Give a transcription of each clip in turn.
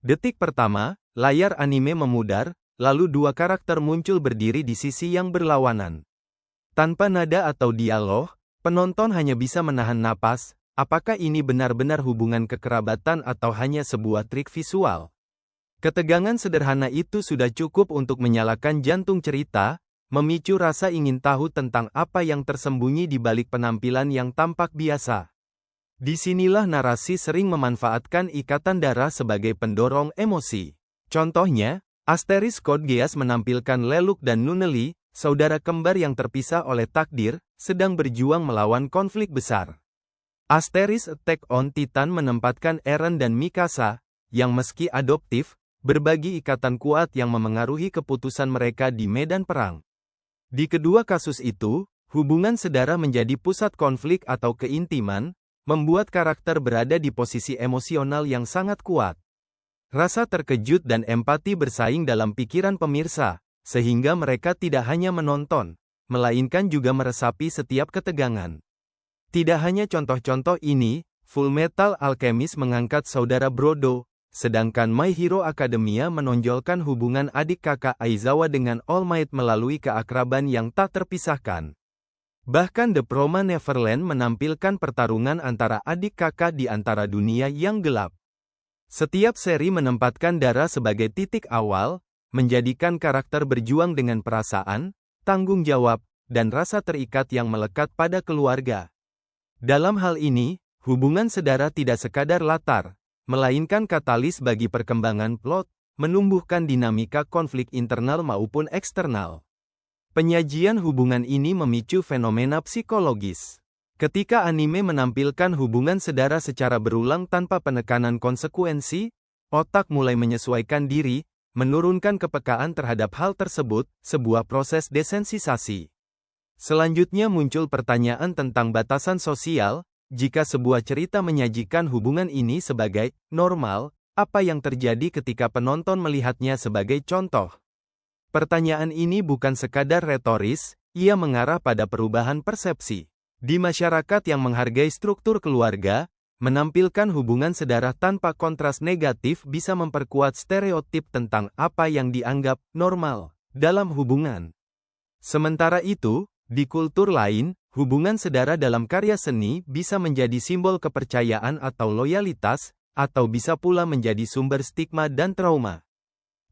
Detik pertama, layar anime memudar, lalu dua karakter muncul berdiri di sisi yang berlawanan. Tanpa nada atau dialog, penonton hanya bisa menahan napas. Apakah ini benar-benar hubungan kekerabatan atau hanya sebuah trik visual? Ketegangan sederhana itu sudah cukup untuk menyalakan jantung cerita, memicu rasa ingin tahu tentang apa yang tersembunyi di balik penampilan yang tampak biasa. Disinilah narasi sering memanfaatkan ikatan darah sebagai pendorong emosi. Contohnya, Asteris Code Geass menampilkan Lelouch dan Nunnally, saudara kembar yang terpisah oleh takdir, sedang berjuang melawan konflik besar. Asteris Attack on Titan menempatkan Eren dan Mikasa, yang meski adoptif, berbagi ikatan kuat yang memengaruhi keputusan mereka di medan perang. Di kedua kasus itu, hubungan saudara menjadi pusat konflik atau keintiman, membuat karakter berada di posisi emosional yang sangat kuat. Rasa terkejut dan empati bersaing dalam pikiran pemirsa, sehingga mereka tidak hanya menonton, melainkan juga meresapi setiap ketegangan. Tidak hanya contoh-contoh ini, Fullmetal Alchemist mengangkat saudara Brodo, sedangkan My Hero Academia menonjolkan hubungan adik kakak Aizawa dengan All Might melalui keakraban yang tak terpisahkan. Bahkan The Promised Neverland menampilkan pertarungan antara adik kakak di antara dunia yang gelap. Setiap seri menempatkan darah sebagai titik awal, menjadikan karakter berjuang dengan perasaan, tanggung jawab, dan rasa terikat yang melekat pada keluarga. Dalam hal ini, hubungan saudara tidak sekadar latar, melainkan katalis bagi perkembangan plot, menumbuhkan dinamika konflik internal maupun eksternal. Penyajian hubungan ini memicu fenomena psikologis. Ketika anime menampilkan hubungan saudara secara berulang tanpa penekanan konsekuensi, otak mulai menyesuaikan diri, menurunkan kepekaan terhadap hal tersebut, sebuah proses desensisasi. Selanjutnya muncul pertanyaan tentang batasan sosial. Jika sebuah cerita menyajikan hubungan ini sebagai normal, apa yang terjadi ketika penonton melihatnya sebagai contoh? Pertanyaan ini bukan sekadar retoris, ia mengarah pada perubahan persepsi. Di masyarakat yang menghargai struktur keluarga, menampilkan hubungan saudara tanpa kontras negatif bisa memperkuat stereotip tentang apa yang dianggap normal dalam hubungan. Sementara itu, di kultur lain, hubungan saudara dalam karya seni bisa menjadi simbol kepercayaan atau loyalitas, atau bisa pula menjadi sumber stigma dan trauma.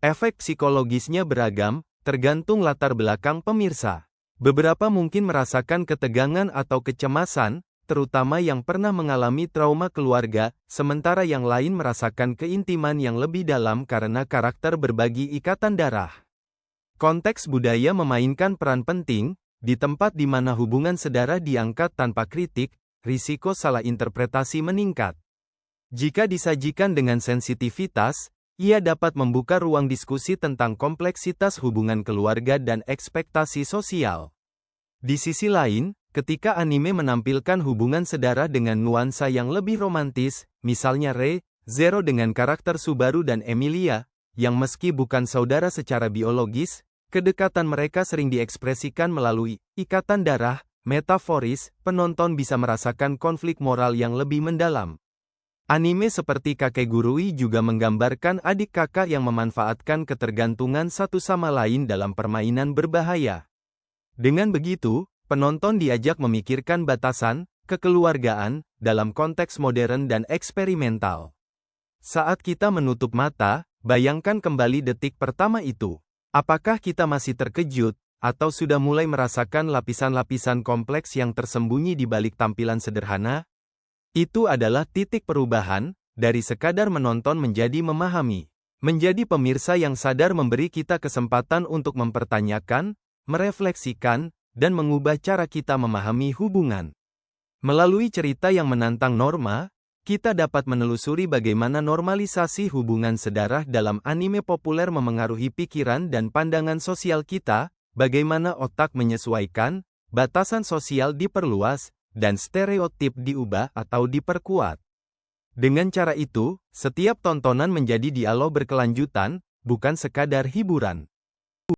Efek psikologisnya beragam, tergantung latar belakang pemirsa. Beberapa mungkin merasakan ketegangan atau kecemasan, terutama yang pernah mengalami trauma keluarga, sementara yang lain merasakan keintiman yang lebih dalam karena karakter berbagi ikatan darah. Konteks budaya memainkan peran penting, di tempat di mana hubungan saudara diangkat tanpa kritik, risiko salah interpretasi meningkat. Jika disajikan dengan sensitivitas, ia dapat membuka ruang diskusi tentang kompleksitas hubungan keluarga dan ekspektasi sosial. Di sisi lain, ketika anime menampilkan hubungan saudara dengan nuansa yang lebih romantis, misalnya Re:Zero dengan karakter Subaru dan Emilia, yang meski bukan saudara secara biologis, kedekatan mereka sering diekspresikan melalui ikatan darah, metaforis, penonton bisa merasakan konflik moral yang lebih mendalam. Anime seperti Kakegurui juga menggambarkan adik kakak yang memanfaatkan ketergantungan satu sama lain dalam permainan berbahaya. Dengan begitu, penonton diajak memikirkan batasan kekeluargaan dalam konteks modern dan eksperimental. Saat kita menutup mata, bayangkan kembali detik pertama itu. Apakah kita masih terkejut, atau sudah mulai merasakan lapisan-lapisan kompleks yang tersembunyi di balik tampilan sederhana? Itu adalah titik perubahan, dari sekadar menonton menjadi memahami. Menjadi pemirsa yang sadar memberi kita kesempatan untuk mempertanyakan, merefleksikan, dan mengubah cara kita memahami hubungan. Melalui cerita yang menantang norma, kita dapat menelusuri bagaimana normalisasi hubungan saudara dalam anime populer memengaruhi pikiran dan pandangan sosial kita, bagaimana otak menyesuaikan, batasan sosial diperluas, dan stereotip diubah atau diperkuat. Dengan cara itu, setiap tontonan menjadi dialog berkelanjutan, bukan sekadar hiburan.